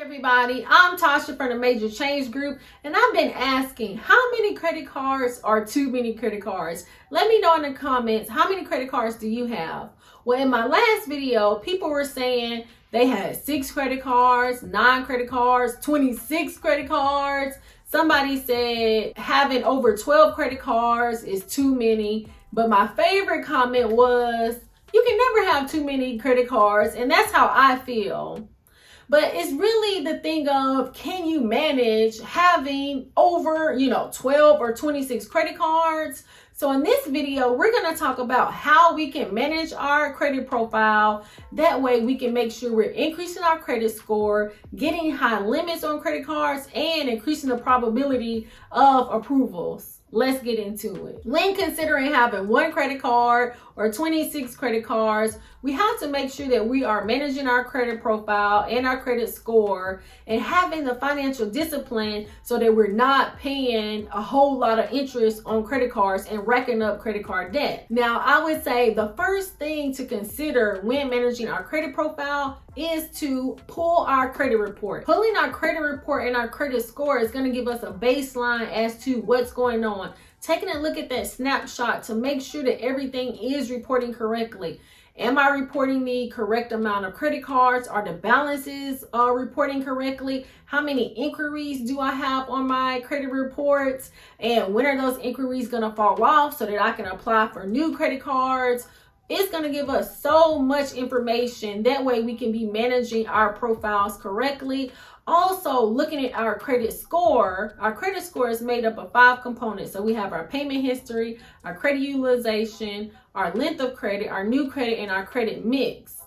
Everybody, I'm Tasha from the Major Change Group, and I've been asking, how many credit cards are too many credit cards? Let me know in the comments, how many credit cards do you have? Well, in my last video, people were saying they had 6 credit cards, 9 credit cards, 26 credit cards. Somebody said having over 12 credit cards is too many. But my favorite comment was, you can never have too many credit cards, and that's how I feel. But it's really the thing of, can you manage having over, 12 or 26 credit cards? So in this video, we're going to talk about how we can manage our credit profile. That way we can make sure we're increasing our credit score, getting high limits on credit cards, and increasing the probability of approvals. Let's get into it. When considering having 1 credit card or 26 credit cards, we have to make sure that we are managing our credit profile and our credit score and having the financial discipline so that we're not paying a whole lot of interest on credit cards and racking up credit card debt. Now, I would say the first thing to consider when managing our credit profile is to pull our credit report. Pulling our credit report and our credit score is going to give us a baseline as to what's going on. Taking a look at that snapshot to make sure that everything is reporting correctly. Am I reporting the correct amount of credit cards? Are the balances reporting correctly? How many inquiries do I have on my credit reports? And when are those inquiries going to fall off so that I can apply for new credit cards? It's going to give us so much information. That way we can be managing our profiles correctly. Also, looking at our credit score is made up of 5 components. So we have our payment history, our credit utilization, our length of credit, our new credit, and our credit mix.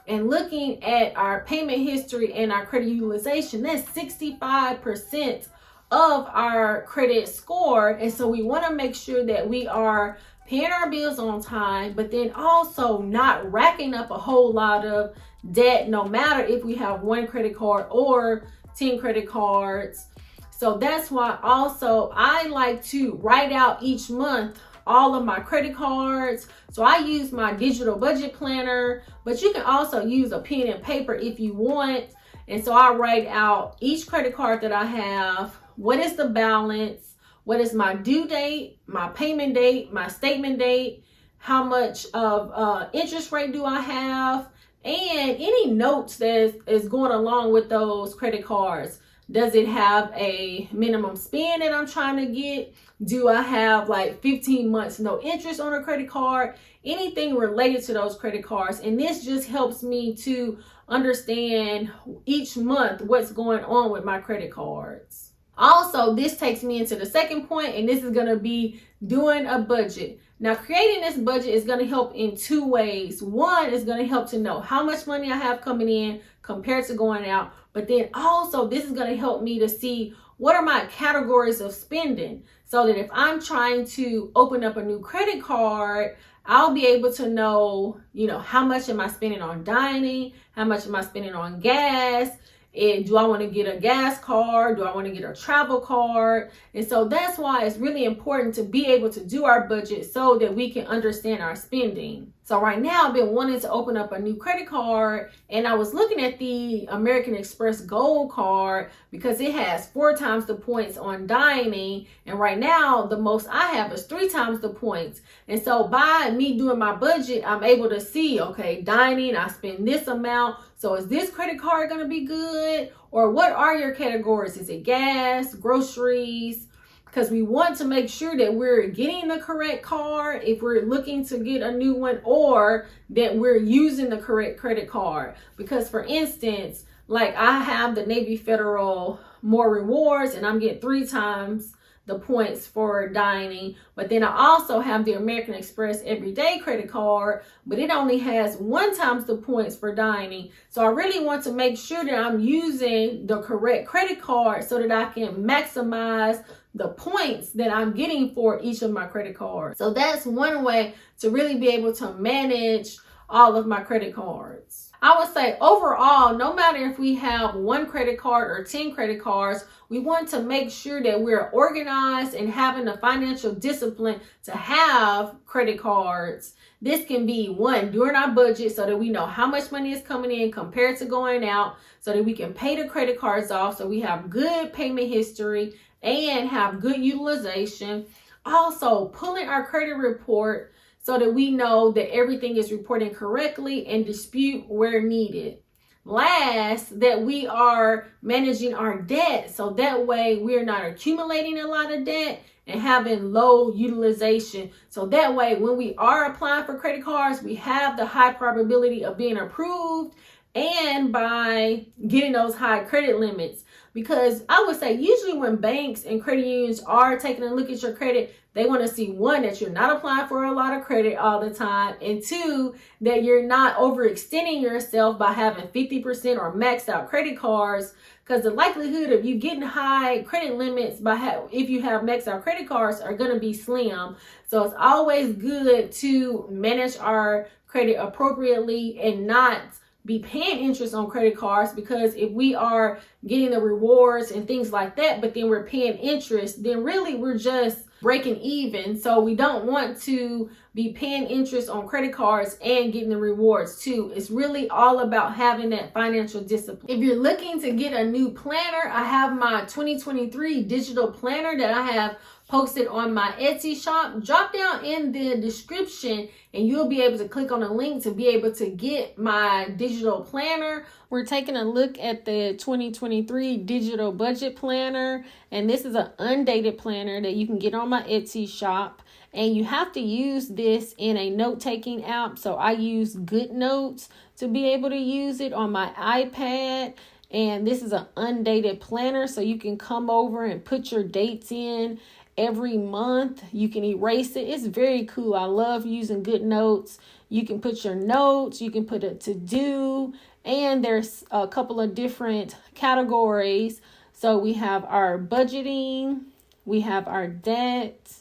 And looking at our payment history and our credit utilization, that's 65% of our credit score. And so we want to make sure that we are paying our bills on time, but then also not racking up a whole lot of debt, no matter if we have 1 credit card or 10 credit cards. So that's why also I like to write out each month all of my credit cards. So I use my digital budget planner, but you can also use a pen and paper if you want. And so I write out each credit card that I have, what is the balance, what is my due date, my payment date, my statement date, how much of interest rate do I have, and any notes that is going along with those credit cards. Does it have a minimum spend that I'm trying to get? Do I have like 15 months no interest on a credit card? Anything related to those credit cards. And this just helps me to understand each month what's going on with my credit cards. Also, this takes me into the second point, and this is going to be doing a budget. Now, creating this budget is going to help in 2 ways. One is going to help to know how much money I have coming in compared to going out. But then also, this is going to help me to see what are my categories of spending, so that if I'm trying to open up a new credit card, I'll be able to know, how much am I spending on dining? How much am I spending on gas? And do I want to get a gas card? Do I want to get a travel card? And so that's why it's really important to be able to do our budget so that we can understand our spending. So right now I've been wanting to open up a new credit card, and I was looking at the American Express Gold card because it has 4 times the points on dining. And right now the most I have is 3 times the points. And so by me doing my budget, I'm able to see, okay, dining, I spend this amount. So is this credit card going to be good? Or what are your categories? Is it gas, groceries? Because we want to make sure that we're getting the correct card if we're looking to get a new one, or that we're using the correct credit card. Because for instance, like I have the Navy Federal More Rewards, and I'm getting 3 times the points for dining. But then I also have the American Express Everyday credit card, but it only has 1 times the points for dining. So I really want to make sure that I'm using the correct credit card so that I can maximize the points that I'm getting for each of my credit cards. So that's one way to really be able to manage all of my credit cards. I would say overall, no matter if we have 1 credit card or 10 credit cards, we want to make sure that we're organized and having the financial discipline to have credit cards. This can be one, during our budget so that we know how much money is coming in compared to going out, so that we can pay the credit cards off, so we have good payment history and have good utilization. Also, pulling our credit report so that we know that everything is reporting correctly and dispute where needed. Last, that we are managing our debt, so that way we're not accumulating a lot of debt and having low utilization. So that way, when we are applying for credit cards, we have the high probability of being approved, and by getting those high credit limits. Because I would say usually when banks and credit unions are taking a look at your credit, they want to see, one, that you're not applying for a lot of credit all the time, and two, that you're not overextending yourself by having 50% or maxed out credit cards. Because the likelihood of you getting high credit limits if you have maxed out credit cards are going to be slim. So it's always good to manage our credit appropriately and not be paying interest on credit cards, because if we are getting the rewards and things like that, but then we're paying interest, then really we're just breaking even. So we don't want to be paying interest on credit cards and getting the rewards too. It's really all about having that financial discipline. If you're looking to get a new planner, I have my 2023 digital planner that I have posted on my Etsy shop. Drop down in the description and you'll be able to click on a link to be able to get my digital planner. We're taking a look at the 2023 digital budget planner, and this is an undated planner that you can get on my Etsy shop. And you have to use this in a note-taking app. So I use GoodNotes to be able to use it on my iPad. And this is an undated planner, so you can come over and put your dates in every month. You can erase it. It's very cool. I love using GoodNotes. You can put your notes, you can put a to-do, and there's a couple of different categories. So we have our budgeting, we have our debt,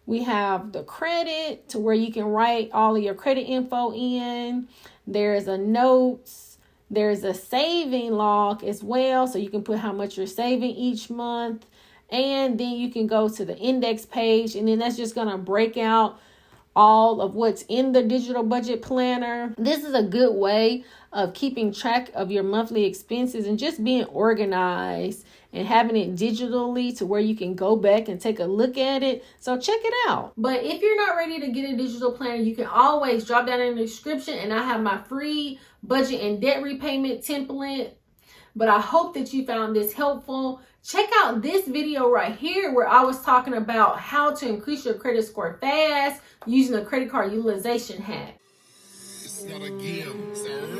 we have the credit, to where you can write all of your credit info in. There's a notes. There's a saving log as well, so you can put how much you're saving each month. And then you can go to the index page, and then that's just going to break out all of what's in the digital budget planner. This is a good way of keeping track of your monthly expenses and just being organized and having it digitally to where you can go back and take a look at it. So check it out. But if you're not ready to get a digital planner, you can always drop down in the description, and I have my free budget and debt repayment template. But I hope that you found this helpful. Check out this video right here where I was talking about how to increase your credit score fast using a credit card utilization hack. It's not a game, sir.